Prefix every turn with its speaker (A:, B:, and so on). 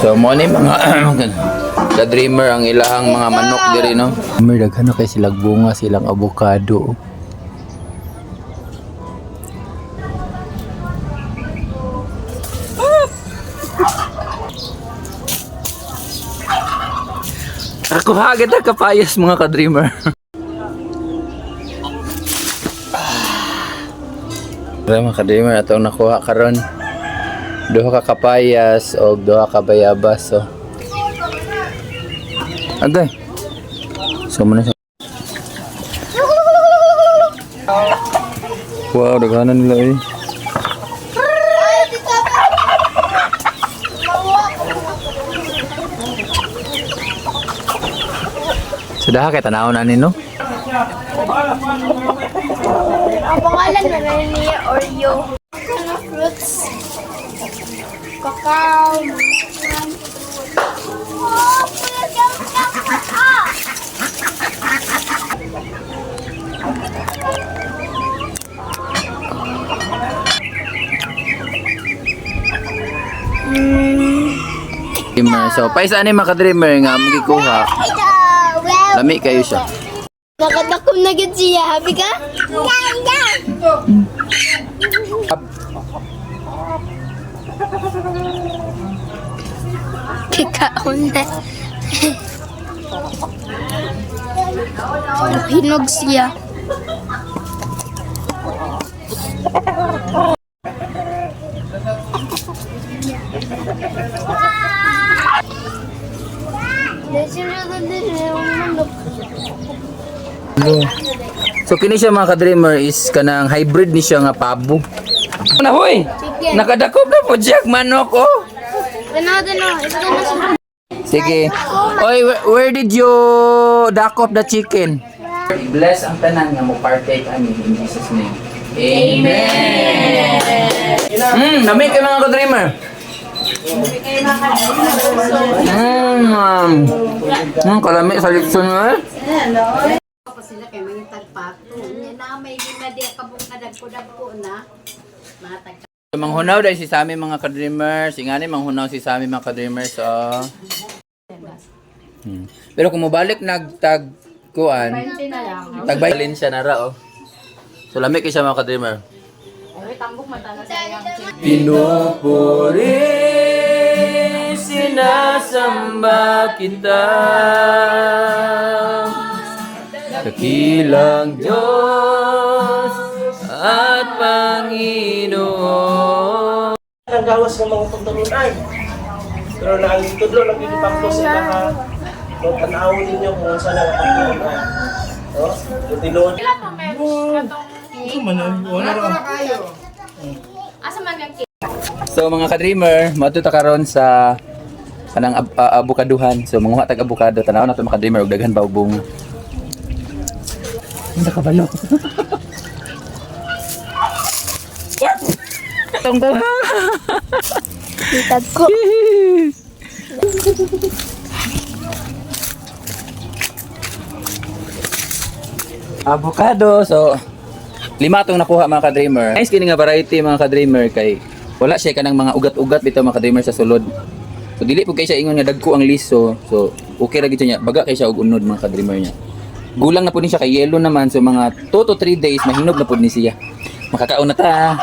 A: So mo ni mga sa dreamer ang ilahang mga manok diri no. Dreamer daghan na kay silang bunga, silang avocado. Ako hagad na kapayas mga ka-dreamer. Mga ka-dreamer atong nakuha karon. Duha ka kapayas o duha ka bayabas so. Agay. So muna siya. Wow, daghanan nila eh. Sudah kay tanawon ani no?
B: Ang pangalan na niya Oreo. Ano fruits? Kakao.
A: Dreamer. So, paisa ni mga ka-dreamer nga magikuha. Lami kayo siya.
B: Nakadakom na gid siya. Happy ka? Kikaon na. Hinog siya.
A: So kini siya mga ka-dreamer is kanang hybrid ni siya nga pabo. Na hoy. Nakadakop na po Jack manok oh.
B: Ganado no. Ito na siya.
A: Sige. Oy, where did you dakop the chicken? Bless ang tanan nga mo partake ani in Jesus name. Amen. Nami kay mga ka-dreamer. Kalami sa leksyon eh.
C: Sila kay mga tagpato. Na may ginadi kabong kadagko-dagko na. Mga tag.
A: Manghunaw dahil si Sami mga ka-dreamers. Ingani manghunaw si Sami mga ka-dreamers. So. Pero kung mabalik nagtagkuan, tagbaylin siya na ra oh. So lamig siya mga ka-dreamer. Pinupuri, sinasamba kita. Dakilang Diyos at Panginoon.
D: Ang gawas ng mga pagtanong ay. Pero na ang tudlo lang ipakto sa mga tanaw ninyo kung saan ang pagtanong ay. Oh, yung tinuod.
A: So mga ka-dreamer, matuto karon sa kanang abukaduhan. So mga tag abukado tanaw na to mga ka-dreamer og daghan ba og bunga. Hindi kabalo. Tungko.
B: Itag ko.
A: Avocado. So lima tong nakuha mga ka-dreamer. Nice kini nga variety mga ka-dreamer kay wala siya kanang mga ugat-ugat bitaw mga ka-dreamer sa sulod. So dili po kay siya ingon nga dagko ang liso. So okay ra gid niya. Baga kay siya og unod mga ka-dreamer niya. Gulang na po ni siya kay yellow naman so mga 2 to 3 days mahinog na po ni siya. Makakaon na ta.